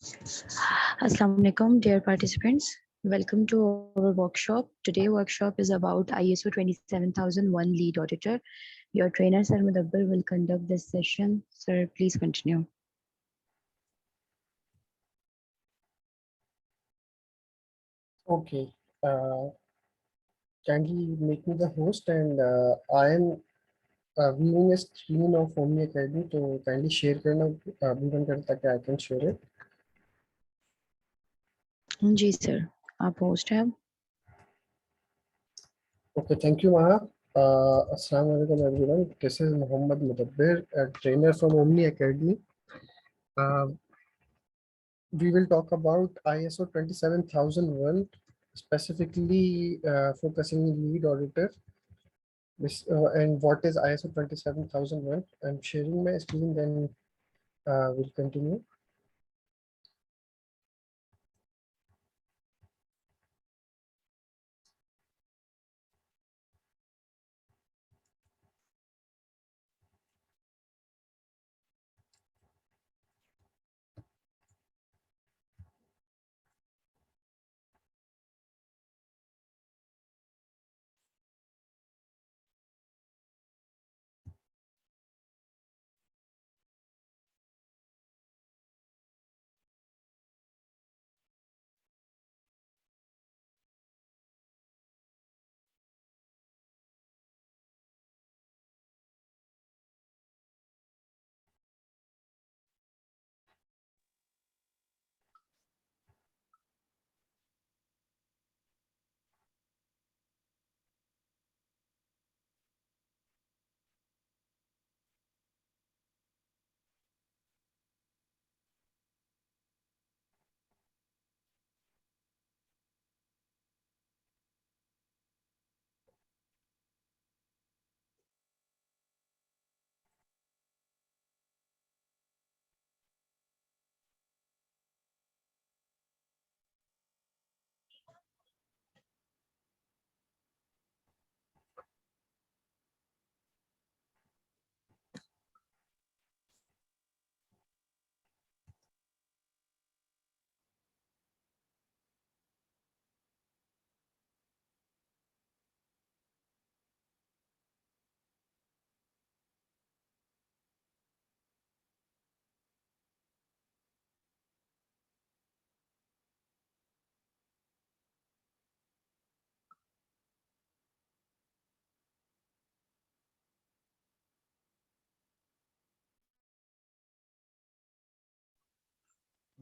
Assalamu alaikum, dear participants. Welcome to our workshop. Today workshop is about ISO 27001 lead auditor. Your trainer Sir Mudabbir will conduct this session. Sir, please continue. Okay, uh, kindly make me the host, and I am viewing a screen of Omni Academy. तो kindly share करना अभिमान करता कि I can share it. जी sir, आप host हैं. Okay, thank you, Maha. Assalamu alaikum everyone. This is Muhammad Mudabbir, a trainer from Omni Academy. Uh, we will talk about ISO 27001, specifically focusing on lead auditor. And what is ISO 27001? I'm sharing my screen, then we'll continue.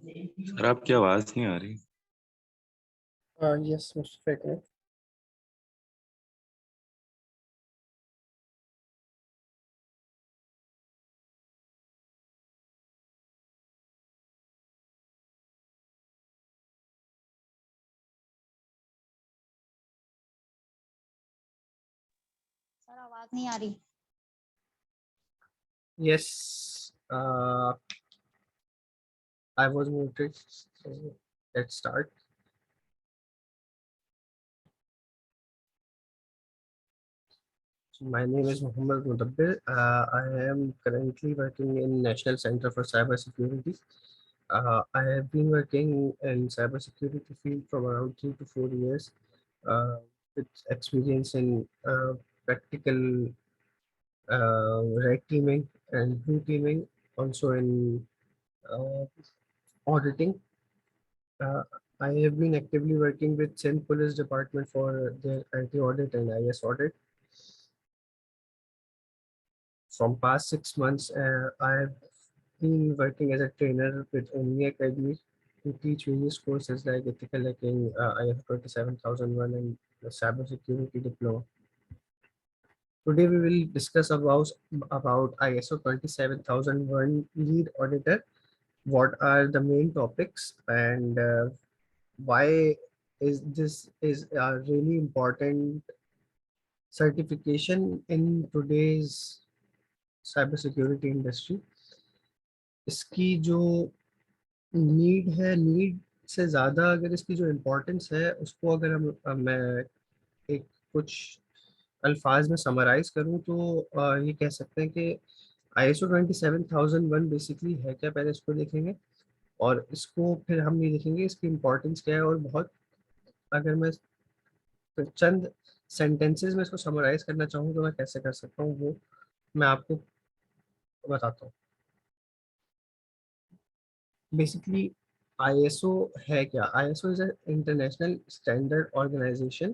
Sir आपकी आवाज नहीं आ रही. Yes, Mr. Fekne. Sir आवाज नहीं आ रही. Yes, I was muted. So let's start. My name is Muhammad Mudabbir. I am currently working in National Center for Cybersecurity. I have been working in cybersecurity field from around 3 to 4 years, with experience in practical red teaming and blue teaming, also in uh, auditing. Uh, I have been actively working with Sindh Police Department for their anti audit and IS audit. From past 6 months, I have been working as a trainer with Omni Academy to teach various courses like ethical hacking, IS 27001, and the cybersecurity diploma. Today we will discuss about ISO 27001 lead auditor. What are the main topics, and why is this is a really important certification in today's cybersecurity industry. इसकी जो need है, need से ज़्यादा अगर इसकी जो importance है उसको अगर मैं एक कुछ अल्फाज में समराइज करूँ तो ये कह सकते हैं कि ISO 27001 बेसिकली है क्या, पहले इसको देखेंगे. और इसको फिर हम ये देखेंगे इसकी इम्पोर्टेंस क्या है, और बहुत अगर मैं चंद सेंटेंसेस में इसको समराइज करना चाहूँ तो मैं कैसे कर सकता हूँ वो मैं आपको बताता हूँ। बेसिकली आईएसओ है क्या? ISO is international standard organisation.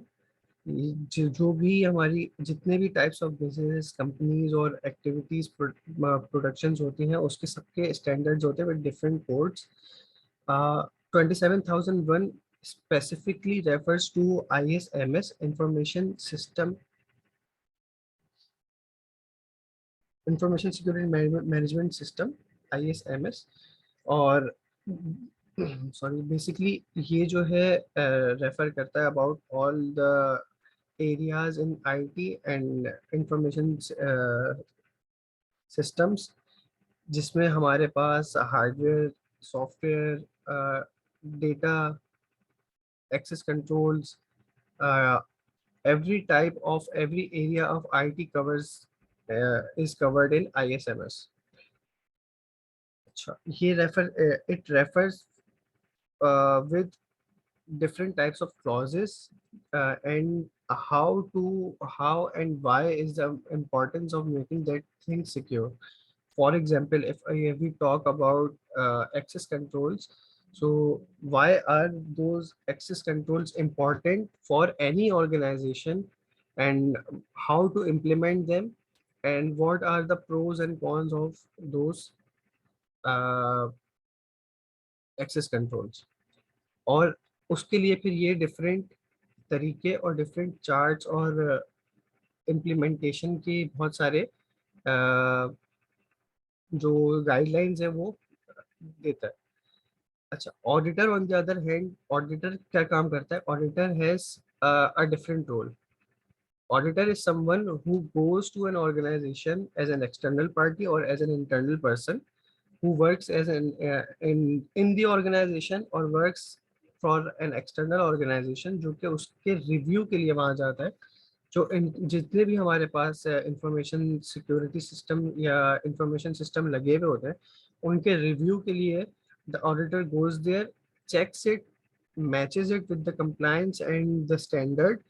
जो भी हमारी जितने भी टाइप्स ऑफ बिजनेस कंपनीज और एक्टिविटीज प्रोडक्शंस होती हैं उसके सबके स्टैंडर्ड्स होते हैं with different codes. 27001 specifically refers to ISMS information security management system, ISMS। और सॉरी बेसिकली ये जो है रेफर करता है about all the areas in IT and information systems, जिसमें हमारे पास hardware, software, data, access controls, every type of every area of IT covers is covered in ISMS. अच्छा, ये it refers with different types of clauses and how and why is the importance of making that thing secure. For example, if we talk about access controls, so why are those access controls important for any organization, and how to implement them, and what are the pros and cons of those uh, access controls? और उसके लिए फिर ये different तरीके और different charts और implementation के बहुत सारे जो गाइडलाइंस है वो देता है। अच्छा, auditor on the other hand, auditor क्या काम करता है? Auditor has a different role. Auditor is someone who goes to an organization as an external party or as an internal person who works as an in the organization or works for an external organization, जो कि उसके review के लिए वहाँ जाता है। जितने भी हमारे पास इंफॉर्मेशन सिक्योरिटी सिस्टम या इंफॉर्मेशन सिस्टम लगे हुए होते हैं उनके रिव्यू के लिए the auditor goes there, checks it, matches it with the compliance and the standard,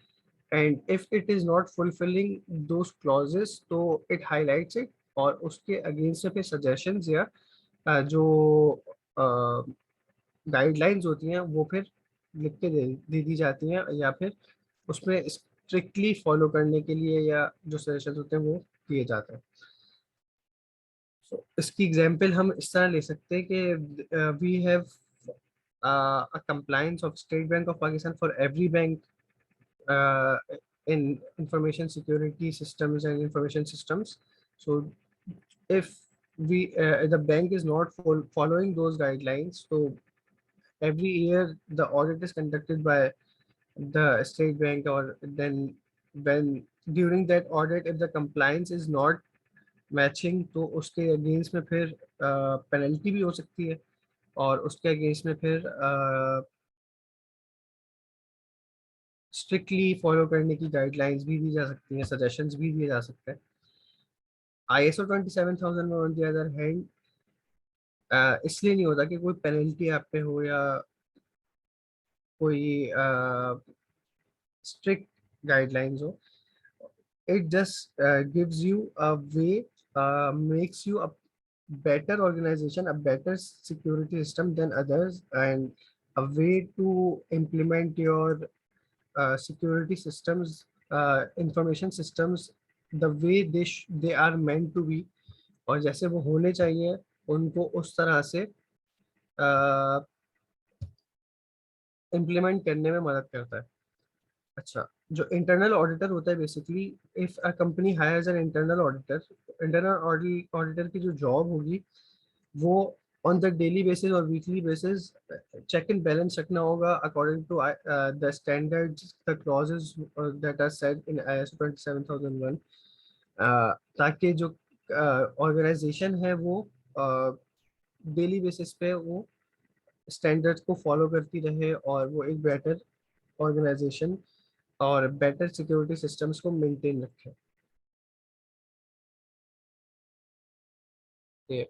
and if it is not fulfilling those clauses तो it highlights it, और उसके अगेंस्ट में फिर सजेशंस या जो गाइडलाइंस होती हैं वो फिर लिख के दे दी जाती हैं, या फिर उसमें स्ट्रिक्टली फॉलो करने के लिए या जो सजेशंस होते हैं वो दिए जाते हैं। So, इसकी एग्जांपल हम इस तरह ले सकते हैं कि we have a compliance of State Bank of Pakistan for every bank uh, in information security systems and information systems. So if the bank is not following those guidelines, so every year the audit is conducted by the State Bank, or then when during that audit if the compliance is not matching तो उसके against में फिर penalty भी हो सकती है, और उसके अगेंस्ट में फिर स्ट्रिक्टली फॉलो करने की गाइडलाइंस भी दी जा सकती हैं, सजेशंस भी दिए जा सकते हैं। ISO 27000 में ऑन द अदर हैंड इसलिए नहीं होता कि कोई पेनल्टी आप पे हो या कोई स्ट्रिक्ट गाइडलाइंस हो। It just gives you a way, makes you a better organization, a better security system than others, and a way to implement your security systems, information systems the way they are meant to be, और जैसे वो होने चाहिए उनको उस तरह से implement करने में मदद करता है। अच्छा, जो इंटरनल ऑडिटर होता है basically if a company hires an internal auditor, internal auditor की जो जॉब होगी वो ऑन द डेली बेसिस और weekly basis check and balance रखना होगा according to the standards, the clauses that are set in ISO 27001, ताकि जो organisation है वो डेली बेसिस पे वो स्टैंडर्ड्स को फॉलो करती रहे और वो एक बेटर ऑर्गेनाइजेशन और बेटर सिक्योरिटी सिस्टम्स को मेंटेन रखें। ये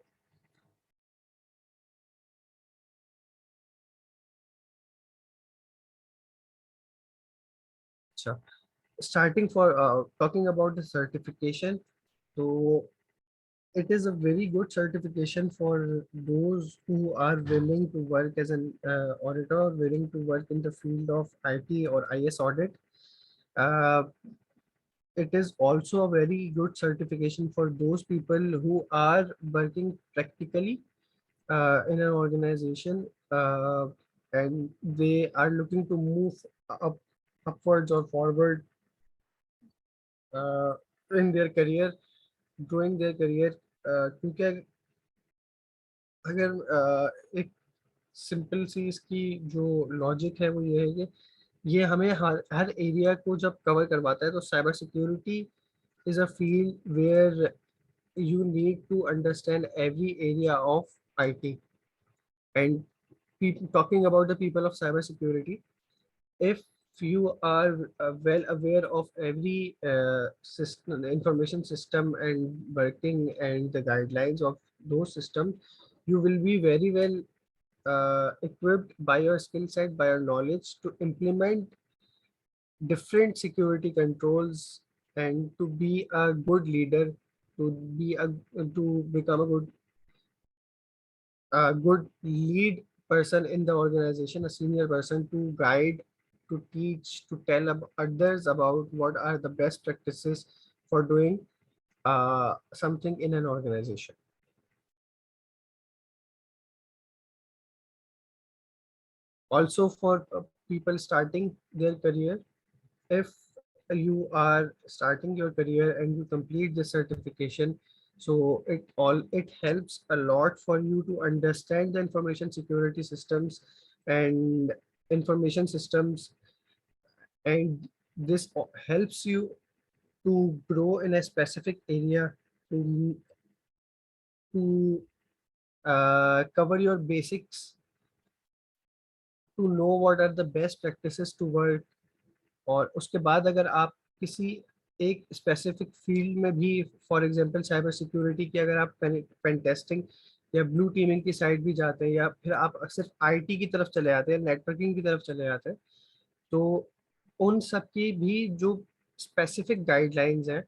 अच्छा, starting for talking about the certification, so it is a very good certification for those who are willing to work as an auditor, or willing to work in the field of IT or IS audit. Uh, it is also a very good certification for those people who are working practically in an organization, and they are looking to move up upwards or forward uh, in their career, growing their career. क्योंकि अगर एक simple सी इसकी जो logic है वो ये है कि ये हमें हर एरिया को जब कवर करवाता है, तो cyber security is a field where you need to understand every area of IT. And people, talking about the people of cybersecurity, if you are well aware of every system, information system and working and the guidelines of those systems, you will be very well equipped by your skill set, by your knowledge to implement different security controls and to be a good leader, to be a to become a good lead person in the organization, a senior person to guide, to teach, to tell others about what are the best practices for doing something in an organization. Also, for people starting their career, if you are starting your career and you complete the certification, so it helps a lot for you to understand the information security systems and information systems, and this helps you to grow in a specific area, to cover your basics, to know what are the best practices to work. और उसके बाद अगर आप किसी एक specific field में भी, for example cyber security की, अगर आप पेन टेस्टिंग या ब्लू टीमिंग की साइड भी जाते हैं, या फिर आप सिर्फ आईटी की तरफ चले जाते हैं, नेटवर्किंग की तरफ चले जाते हैं, तो उन सब की भी जो स्पेसिफिक गाइडलाइंस हैं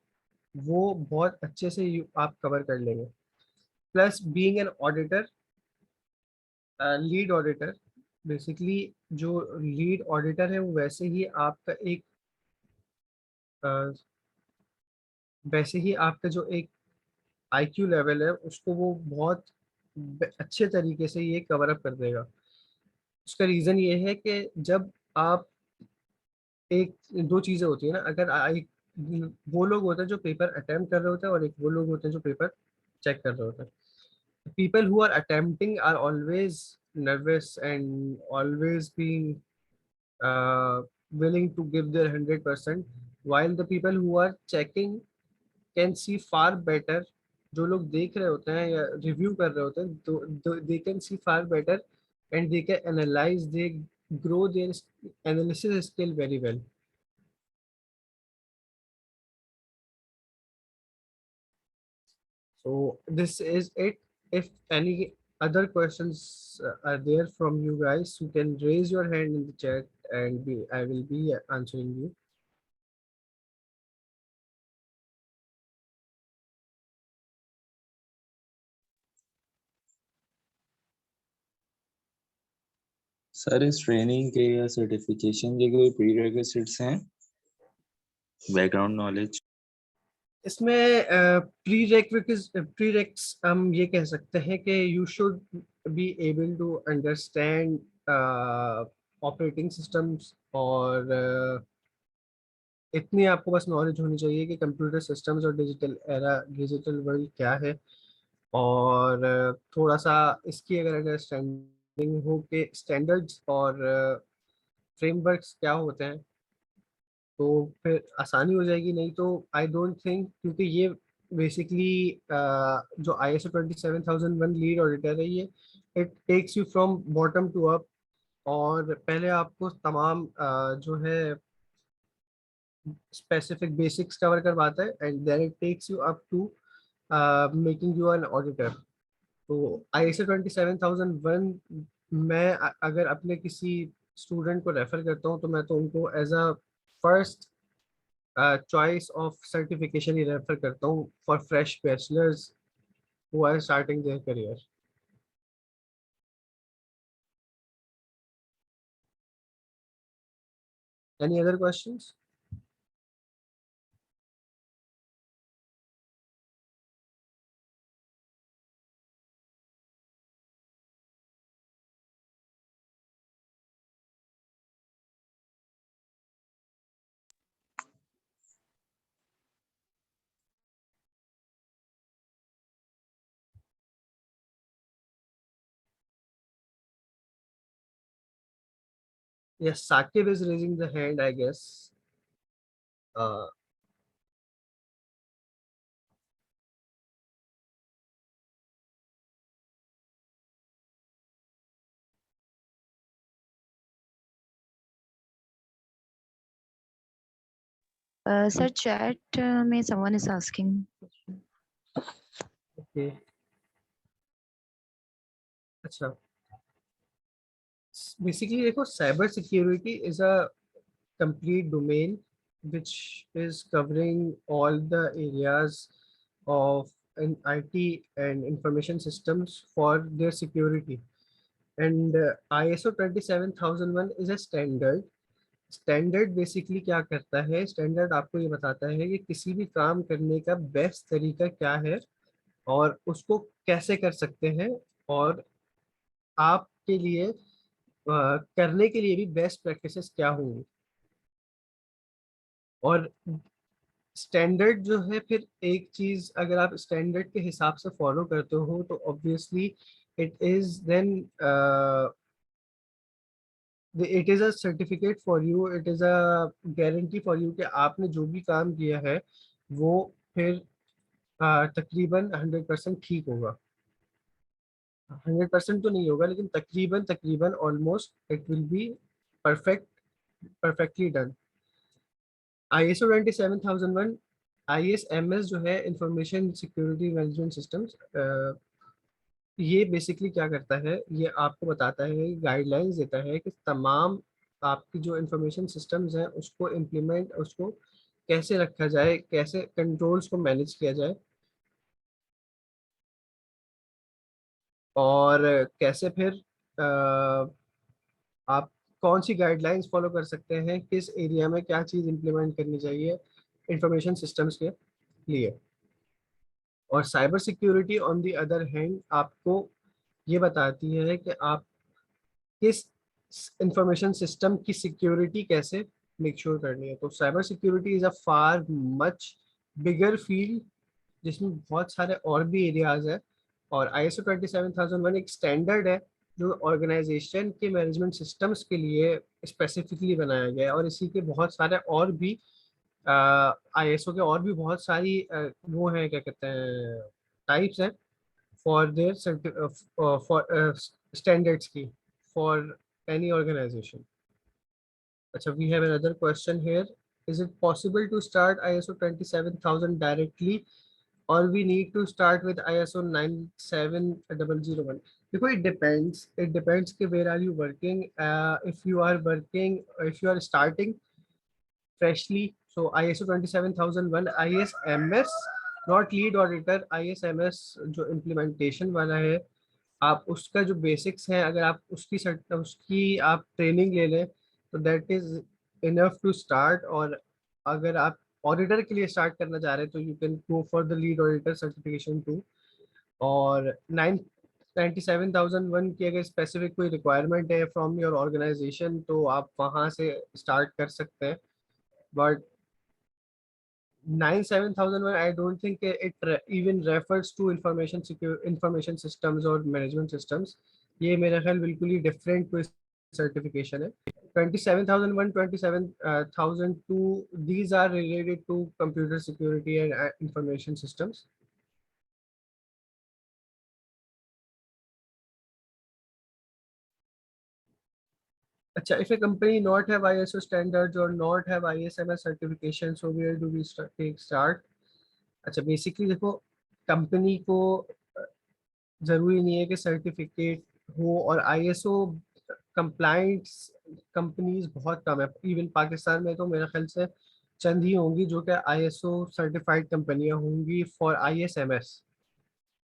वो बहुत अच्छे से आप कवर कर लेंगे. Plus being an auditor, lead auditor, basically जो लीड ऑडिटर है वो अ, वैसे ही आपका जो एक आईक्यू लेवल है उसको वो बहुत अच्छे तरीके से ये कवर अप कर देगा. उसका रीज़न ये है कि जब आप एक दो चीज़ें होती है ना, अगर आई वो लोग होते हैं जो पेपर अटेम्प्ट कर रहे होते हैं, और एक वो लोग होते हैं जो पेपर चेक कर रहे होते हैं. People who are attempting are always nervous and always being willing to give their 100%, while the people who are checking can see far better. जो लोग देख रहे होते हैं या रिव्यू कर रहे होते हैं, तो they can see far better and they can analyze, they grow their analysis skill very well. So this is it. If any other questions are there from you guys, you can raise your hand in the chat and I will be answering you. Sir इस training के या certification के कोई prerequisites हैं? Background knowledge? इसमें prereqs हम ये कह सकते हैं कि you should be able to understand operating systems, और इतनी आपको बस नॉलेज होनी चाहिए कि कंप्यूटर सिस्टम्स और डिजिटल वर्ल्ड क्या है, और थोड़ा सा इसकी अगर अंडरस्टैंडिंग हो कि स्टैंडर्ड्स और फ्रेमवर्क्स क्या होते हैं, तो फिर आसानी हो जाएगी. नहीं तो आई डोंट थिंक, क्योंकि ये बेसिकली जो ISO 27001 लीड ऑडिटर है, ये it takes you from bottom to up, और पहले आपको तमाम जो है स्पेसिफिक बेसिक्स कवर करवाता है, and then it takes you up to making you an auditor. तो ISO 27001 मैं अगर अपने किसी स्टूडेंट को रेफर करता हूँ, तो मैं तो उनको as a first choice of certification ही रेफर करता हूँ for fresh bachelors who are starting their career. Any other questions? Yes, Sakib is raising the hand, I guess. Uh, Sir, chat में someone is asking. okay. अच्छा. Basically, देखो, cyber security is a complete domain which is covering all the areas of an IT and information systems for their security. And ISO 27001 is a standard. Standard basically क्या करता है, standard आपको ये बताता है कि किसी भी काम करने का बेस्ट तरीका क्या है और उसको कैसे कर सकते हैं, और आपके लिए करने के लिए भी बेस्ट प्रैक्टिसेस क्या होंगी. और स्टैंडर्ड जो है, फिर एक चीज अगर आप स्टैंडर्ड के हिसाब से फॉलो करते हो तो obviously it is then it is a certificate for you, it is a guarantee for you कि आपने जो भी काम किया है वो फिर तकरीबन 100% ठीक होगा. 100% तो नहीं होगा, लेकिन तकरीबन तकरीबन almost it will be perfect, perfectly done. ISO 27001 ISMS जो है, इंफॉर्मेशन सिक्योरिटी मैनेजमेंट सिस्टम्स, ये बेसिकली क्या करता है, ये आपको बताता है, गाइडलाइंस देता है कि तमाम आपकी जो इंफॉर्मेशन सिस्टम्स हैं उसको इम्प्लीमेंट, उसको कैसे रखा जाए, कैसे कंट्रोल्स को मैनेज किया जाए, और कैसे फिर आप कौन सी गाइडलाइंस फॉलो कर सकते हैं, किस एरिया में क्या चीज़ इम्प्लीमेंट करनी चाहिए इंफॉर्मेशन सिस्टम्स के लिए. और cyber security on the other hand आपको ये बताती है कि आप किस इंफॉर्मेशन सिस्टम की सिक्योरिटी कैसे मेक श्योर करनी है. तो cyber security is a far much bigger field जिसमें बहुत सारे और भी एरियाज है. और ISO 27001 एक स्टैंडर्ड है जो ऑर्गेनाइजेशन के मैनेजमेंट सिस्टम्स के लिए स्पेसिफिकली बनाया गया है. और इसी के बहुत सारे और भी ISO के और भी बहुत सारी वो हैं, क्या कहते हैं, टाइप्स हैं फॉर देयर फॉर स्टैंडर्ड्स की फॉर एनी ऑर्गेनाइजेशन. अच्छा, we have another question here. Is it possible to start ISO 27000 directly, or we need to start with ISO 97001? देखो, it depends कि where are you working. If you are working, if you are starting freshly, so ISO 27001 ISMS, not lead auditor, ISMS जो implementation वाला है, आप उसका जो basics हैं, अगर आप उसकी आप ट्रेनिंग ले लें तो that is enough to start. और अगर आप ऑडिटर के लिए स्टार्ट करना चाह रहे हैं तो you can go for the lead auditor certification too. और 997,001 की अगर स्पेसिफिक कोई रिक्वायरमेंट है फ्रॉम योर ऑर्गेनाइजेशन तो आप वहाँ से स्टार्ट कर सकते हैं. But 97001, I don't think even refers to information systems or management systems. ये मेरा ख्याल बिल्कुल ही डिफरेंट कोई सर्टिफिकेशन है. 27001, 27002, these are related to computer security and information systems. अच्छा, if a company not have ISO standards or not have ISMS certification, so where do we start? अच्छा, basically देखो, company को ज़रूरी नहीं है कि सर्टिफिकेट हो, और ISO कंप्लाइंस कंपनीज बहुत कम है, इवन पाकिस्तान में तो मेरे ख्याल से चंद ही होंगी जो कि ISO सर्टिफाइड कंपनियां होंगी for ISMS।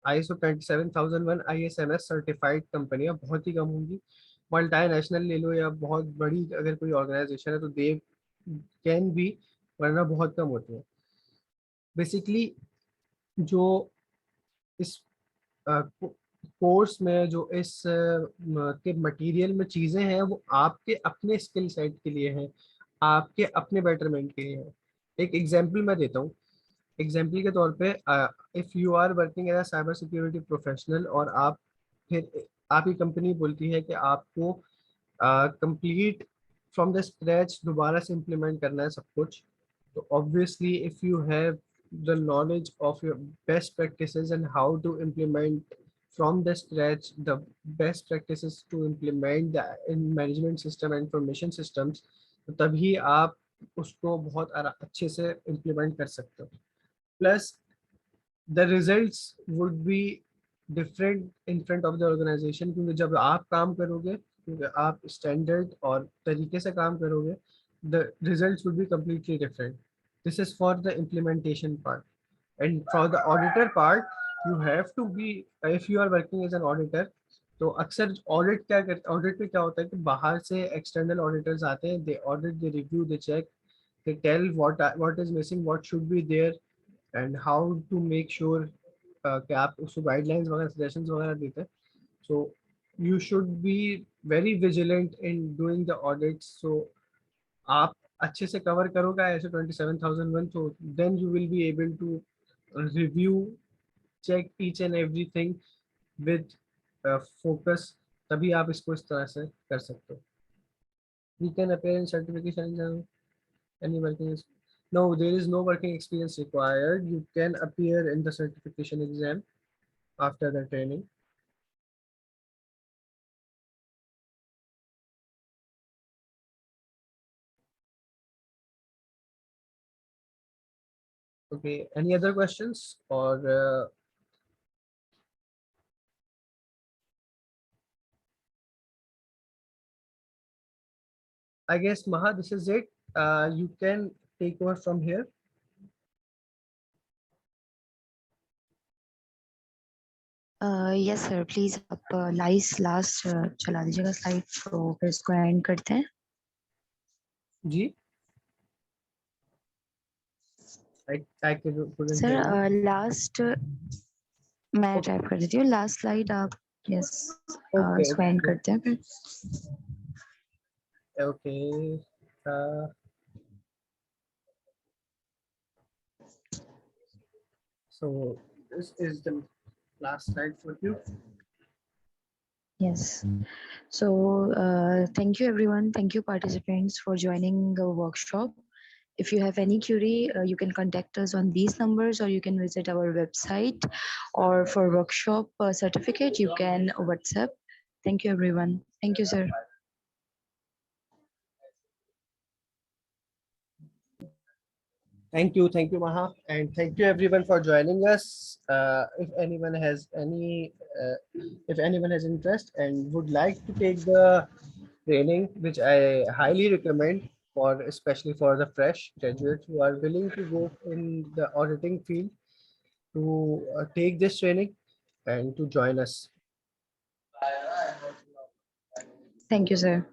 ISO 27001 ISMS certified कंपनियां बहुत ही कम होंगी। मल्टीनेशनल ले लो या बहुत बड़ी अगर कोई ऑर्गेनाइजेशन है तो दे कैन बी, वरना बहुत कम होती है। बेसिकली जो इस कोर्स में जो इस के मटेरियल में चीज़ें हैं वो आपके अपने स्किल सेट के लिए हैं, आपके अपने बेटरमेंट के लिए हैं। एक एग्जांपल मैं देता हूँ। एग्जांपल के तौर पे if you are working as a cyber security professional और आप फिर आपकी कंपनी बोलती है कि आपको कंप्लीट फ्रॉम द स्क्रैच दोबारा से इम्प्लीमेंट करना है सब कुछ, तो obviously if you have the knowledge of your best practices and how to implement from the scratch the best practices to implement the in management system and information systems, तो तभी आप उसको बहुत अच्छे से implement कर सकते हो। Plus the results would be different in front of the organization, क्योंकि जब आप काम करोगे, क्योंकि आप स्टैंडर्ड और तरीके से काम करोगे, the results would be completely different. This is for the implementation part. And for the auditor part, you have to be, if you are working as an auditor, तो अक्सर ऑडिट क्या करते, ऑडिट में क्या होता है कि बाहर से एक्सटर्नल ऑडिटर्स आते हैं, they audit, they review, they check, they tell what is missing, what should be there and how to make sure कि आप उसको गाइडलाइंस वगैरह सजेशंस वगैरह देते हैं। So you should be very vigilant in doing the audit. So आप अच्छे से कवर करोगे ISO 27001, तो then you will be able to review, check each and everything with focus, तभी आप इसको इस तरह से कर सकते हो। You can appear in certification exam, any working no, there is no working experience required. You can appear in the certification exam after the training. Okay, any other questions or I guess Maha, this is it. You can take over from here. Yes sir, please आप last चला दीजिएगा slide, तो फिर इसको and करते हैं। जी, I couldn't sir hear you. Last मैं type कर देती हूँ, लास्ट स्लाइड आप यस Okay, इसको एंड okay, करते हैं फिर। okay. So this is the last slide for you. Yes. So thank you everyone. Thank you participants for joining the workshop. If you have any query, you can contact us on these numbers, or you can visit our website, or for workshop certificate, you can WhatsApp. Thank you everyone. Thank you, sir. Thank you, Maha, and thank you everyone for joining us. If anyone has interest and would like to take the training, which I highly recommend for, especially for the fresh graduates who are willing to go in the auditing field, to take this training and to join us. Thank you, sir.